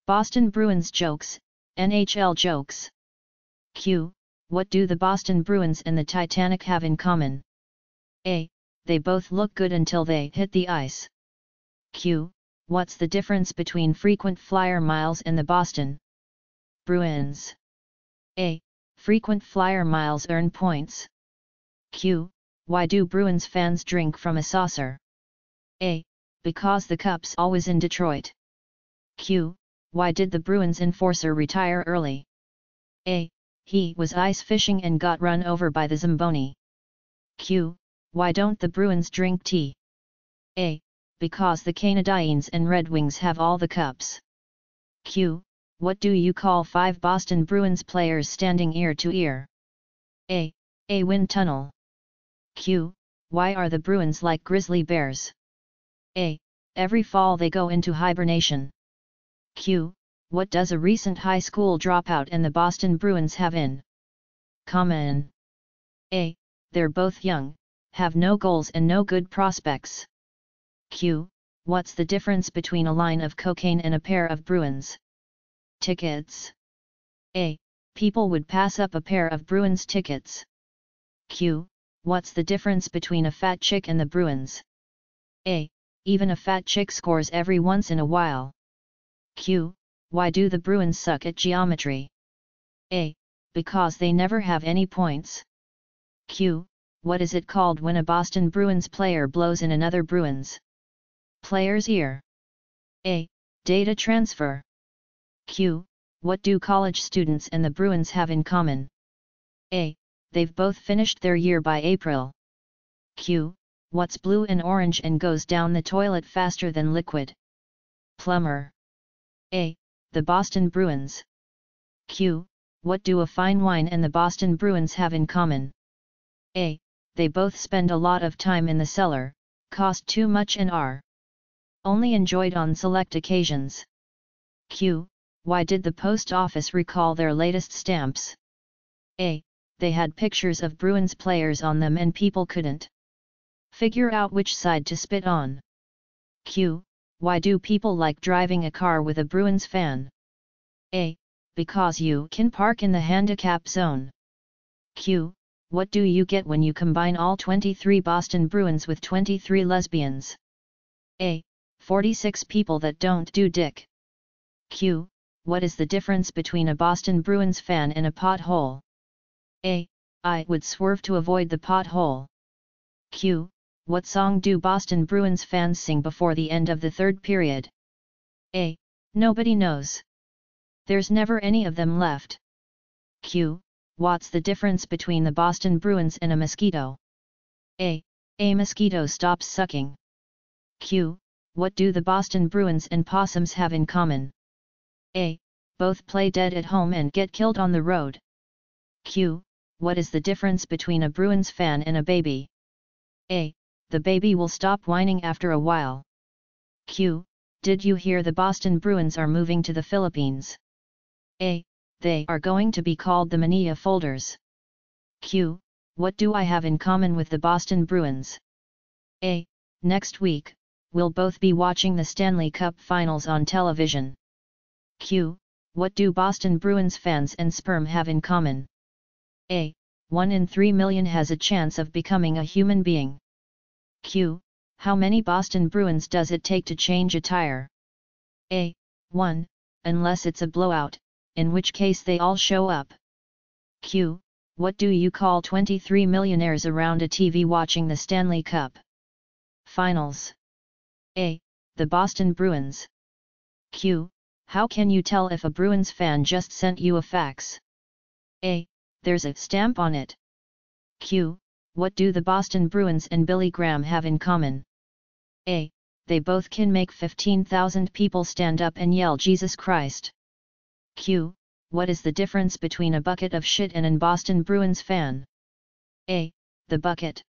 Boston Bruins jokes, NHL jokes. Q. What do the Boston Bruins and the Titanic have in common? A. They both look good until they hit the ice. Q. What's the difference between frequent flyer miles and the Boston Bruins? A. Frequent flyer miles earn points. Q. Why do Bruins fans drink from a saucer? A. Because the cup's always in Detroit. Q. Why did the Bruins enforcer retire early? A. He was ice fishing and got run over by the Zamboni. Q. Why don't the Bruins drink tea? A. Because the Canadiens and Red Wings have all the cups. Q. What do you call 5 Boston Bruins players standing ear to ear? A. A wind tunnel. Q. Why are the Bruins like grizzly bears? A. Every fall they go into hibernation. Q. What does a recent high school dropout and the Boston Bruins have in common? A. They're both young, have no goals and no good prospects. Q. What's the difference between a line of cocaine and a pair of Bruins tickets? A. People would pass up a pair of Bruins tickets. Q. What's the difference between a fat chick and the Bruins? A. Even a fat chick scores every once in a while. Q. Why do the Bruins suck at geometry? A. Because they never have any points. Q. What is it called when a Boston Bruins player blows in another Bruins player's ear? A. Data transfer. Q. What do college students and the Bruins have in common? A. They've both finished their year by April. Q. What's blue and orange and goes down the toilet faster than liquid? Plumber. A. The Boston Bruins. Q. What do a fine wine and the Boston Bruins have in common? A. They both spend a lot of time in the cellar, cost too much and are only enjoyed on select occasions. Q. Why did the post office recall their latest stamps? A. They had pictures of Bruins players on them and people couldn't figure out which side to spit on. Q. Why do people like driving a car with a Bruins fan? A. Because you can park in the handicap zone. Q. What do you get when you combine all 23 Boston Bruins with 23 lesbians? A. 46 people that don't do dick. Q. What is the difference between a Boston Bruins fan and a pothole? A. I would swerve to avoid the pothole. Q. What song do Boston Bruins fans sing before the end of the third period? A. Nobody knows. There's never any of them left. Q. What's the difference between the Boston Bruins and a mosquito? A. A mosquito stops sucking. Q. What do the Boston Bruins and possums have in common? A. Both play dead at home and get killed on the road. Q. What is the difference between a Bruins fan and a baby? A. The baby will stop whining after a while. Q. Did you hear the Boston Bruins are moving to the Philippines? A. They are going to be called the Manila Folders. Q. What do I have in common with the Boston Bruins? A. Next week, we'll both be watching the Stanley Cup Finals on television. Q. What do Boston Bruins fans and sperm have in common? A. 1 in 3 million has a chance of becoming a human being. Q. How many Boston Bruins does it take to change a tire? A. 1, unless it's a blowout, in which case they all show up. Q. What do you call 23 millionaires around a TV watching the Stanley Cup Finals? A. The Boston Bruins. Q. How can you tell if a Bruins fan just sent you a fax? A. There's a stamp on it. Q. What do the Boston Bruins and Billy Graham have in common? A. They both can make 15,000 people stand up and yell Jesus Christ. Q. What is the difference between a bucket of shit and an Boston Bruins fan? A. The bucket.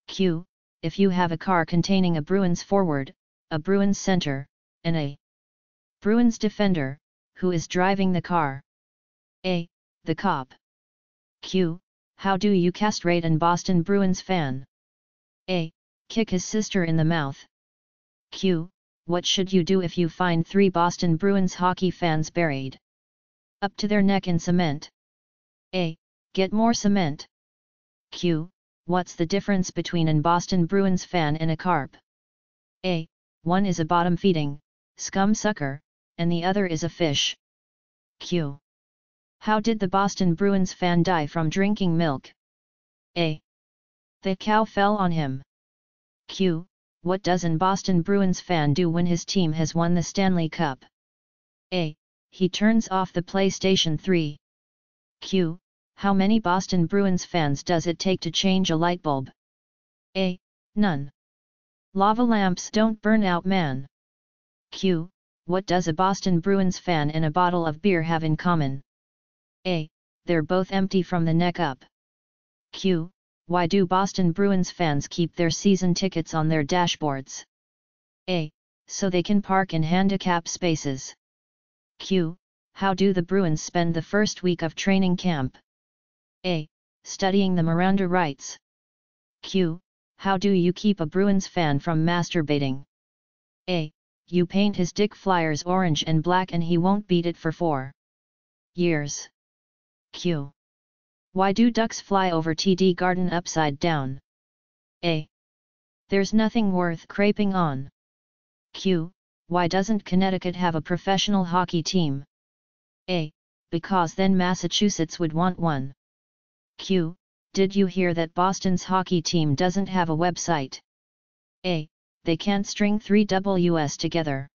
Q. If you have a car containing a Bruins forward, a Bruins center, and a Bruins defender, who is driving the car? A. The cop. Q. How do you castrate an Boston Bruins fan? A. Kick his sister in the mouth. Q. what should you do if you find 3 Boston Bruins hockey fans buried up to their neck in cement? A. Get more cement. Q. What's the difference between an Boston Bruins fan and a carp? A. One is a bottom-feeding, scum sucker, and the other is a fish. Q. How did the Boston Bruins fan die from drinking milk? A. The cow fell on him. Q. What does an Boston Bruins fan do when his team has won the Stanley Cup? A. He turns off the PlayStation 3. Q. How many Boston Bruins fans does it take to change a light bulb? A. None. Lava lamps don't burn out, man. Q. What does a Boston Bruins fan and a bottle of beer have in common? A. They're both empty from the neck up. Q. Why do Boston Bruins fans keep their season tickets on their dashboards? A. So they can park in handicap spaces. Q. How do the Bruins spend the first week of training camp? A. Studying the Miranda rights. Q. How do you keep a Bruins fan from masturbating? A. You paint his dick Flyers orange and black and he won't beat it for 4 years. Q. Why do ducks fly over TD Garden upside down? A. There's nothing worth craping on. Q. Why doesn't Connecticut have a professional hockey team? A. Because then Massachusetts would want one. Q. Did you hear that Boston's hockey team doesn't have a website? A. They can't string 3 Ws together.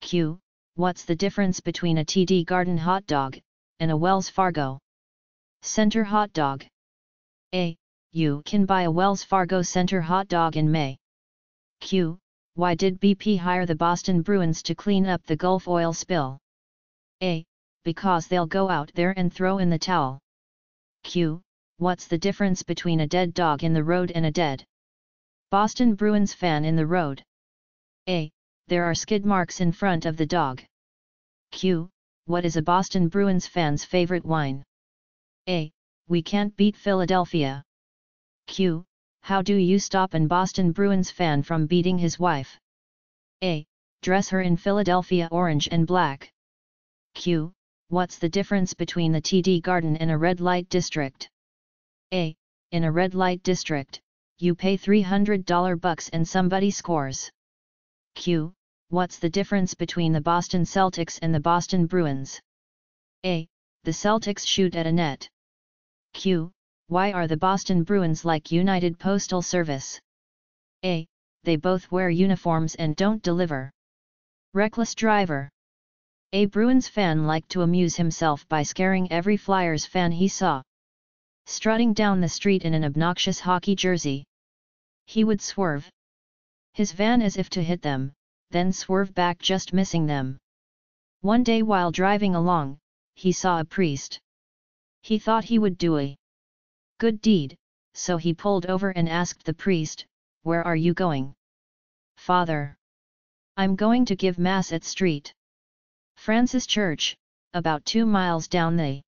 Q. What's the difference between a TD Garden hot dog and a Wells Fargo Center hot dog? A. You can buy a Wells Fargo Center hot dog in May. Q. Why did BP hire the Boston Bruins to clean up the Gulf oil spill? A. Because they'll go out there and throw in the towel. Q. What's the difference between a dead dog in the road and a dead Boston Bruins fan in the road? A. There are skid marks in front of the dog. Q. What is a Boston Bruins fan's favorite wine? A. We can't beat Philadelphia. Q. How do you stop an Boston Bruins fan from beating his wife? A. Dress her in Philadelphia orange and black. Q. What's the difference between the TD Garden and a red light district? A. In a red light district, you pay $300 bucks and somebody scores. Q. What's the difference between the Boston Celtics and the Boston Bruins? A. The Celtics shoot at a net. Q. Why are the Boston Bruins like United Postal Service? A. They both wear uniforms and don't deliver. Reckless driver. A Bruins fan liked to amuse himself by scaring every Flyers fan he saw strutting down the street in an obnoxious hockey jersey. He would swerve his van as if to hit them, then swerve back, just missing them. One day while driving along, he saw a priest. He thought he would do a good deed, so he pulled over and asked the priest, "Where are you going?" "Father, I'm going to give Mass at St. Francis Church, about 2 miles down the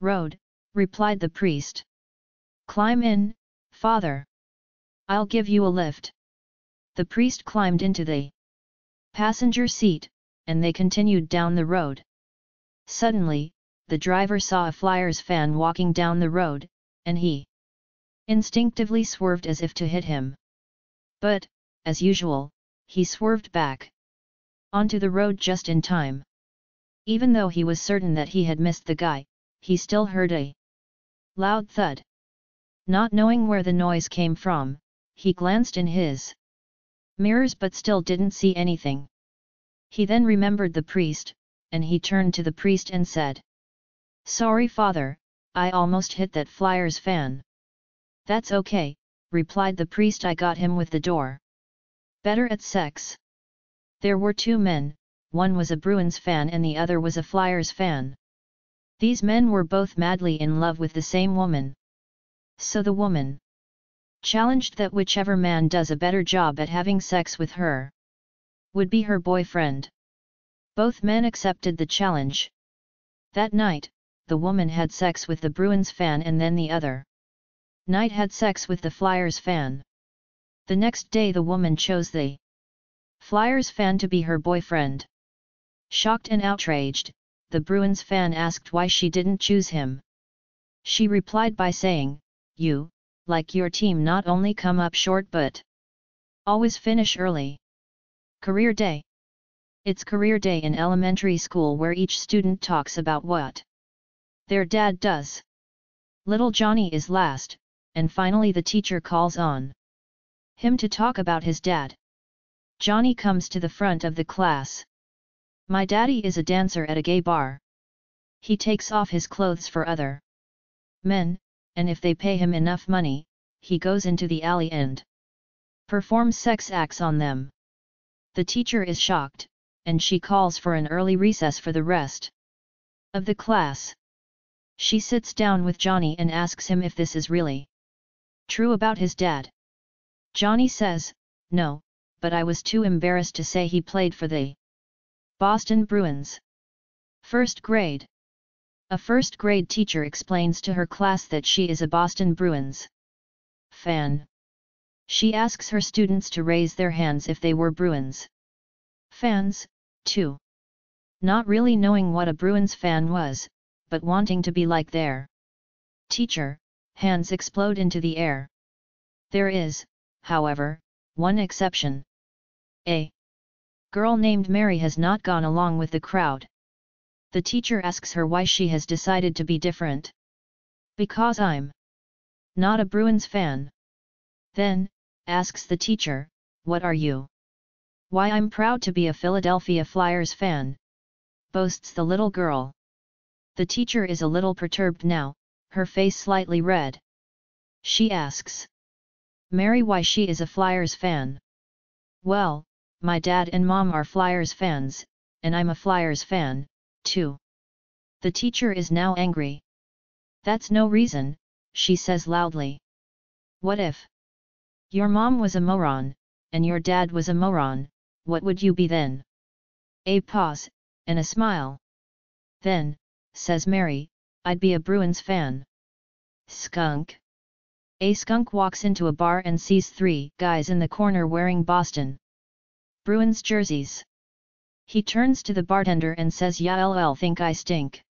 road," replied the priest. "Climb in, Father. I'll give you a lift." The priest climbed into the passenger seat, and they continued down the road. Suddenly, the driver saw a Flyers fan walking down the road, and he instinctively swerved as if to hit him. But, as usual, he swerved back onto the road just in time. Even though he was certain that he had missed the guy, he still heard a loud thud. Not knowing where the noise came from, he glanced in his mirrors but still didn't see anything. He then remembered the priest, and he turned to the priest and said, "Sorry, Father, I almost hit that Flyers fan." "That's okay," replied the priest, "I got him with the door better at sex." There were 2 men, one was a Bruins fan and the other was a Flyers fan. These men were both madly in love with the same woman. So the woman challenged that whichever man does a better job at having sex with her would be her boyfriend. Both men accepted the challenge. That night, the woman had sex with the Bruins fan and then the other night had sex with the Flyers fan. The next day the woman chose the Flyers fan to be her boyfriend. Shocked and outraged, the Bruins fan asked why she didn't choose him. She replied by saying, "You, like your team, not only come up short but always finish early." Career Day. It's career day in elementary school where each student talks about what their dad does. Little Johnny is last, and finally the teacher calls on him to talk about his dad. Johnny comes to the front of the class. "My daddy is a dancer at a gay bar. He takes off his clothes for other men, and if they pay him enough money, he goes into the alley and performs sex acts on them." The teacher is shocked, and she calls for an early recess for the rest of the class. She sits down with Johnny and asks him if this is really true about his dad. Johnny says, "No, but I was too embarrassed to say he played for the Boston Bruins." First grade. A first grade teacher explains to her class that she is a Boston Bruins fan. She asks her students to raise their hands if they were Bruins fans, too. Not really knowing what a Bruins fan was, but wanting to be like their teacher, hands explode into the air. There is, however, one exception. A girl named Mary has not gone along with the crowd. The teacher asks her why she has decided to be different. "Because I'm not a Bruins fan." Then, asks the teacher, "What are you?" "Why, I'm proud to be a Philadelphia Flyers fan," boasts the little girl. The teacher is a little perturbed now, her face slightly red. She asks Mary why she is a Flyers fan. "Well, my dad and mom are Flyers fans, and I'm a Flyers fan, too." The teacher is now angry. "That's no reason," she says loudly. "What if your mom was a moron, and your dad was a moron, what would you be then?" A pause, and a smile. "Then," says Mary, "I'd be a Bruins fan." Skunk. A skunk walks into a bar and sees three guys in the corner wearing Boston Bruins jerseys. He turns to the bartender and says, "Y'all think I stink?"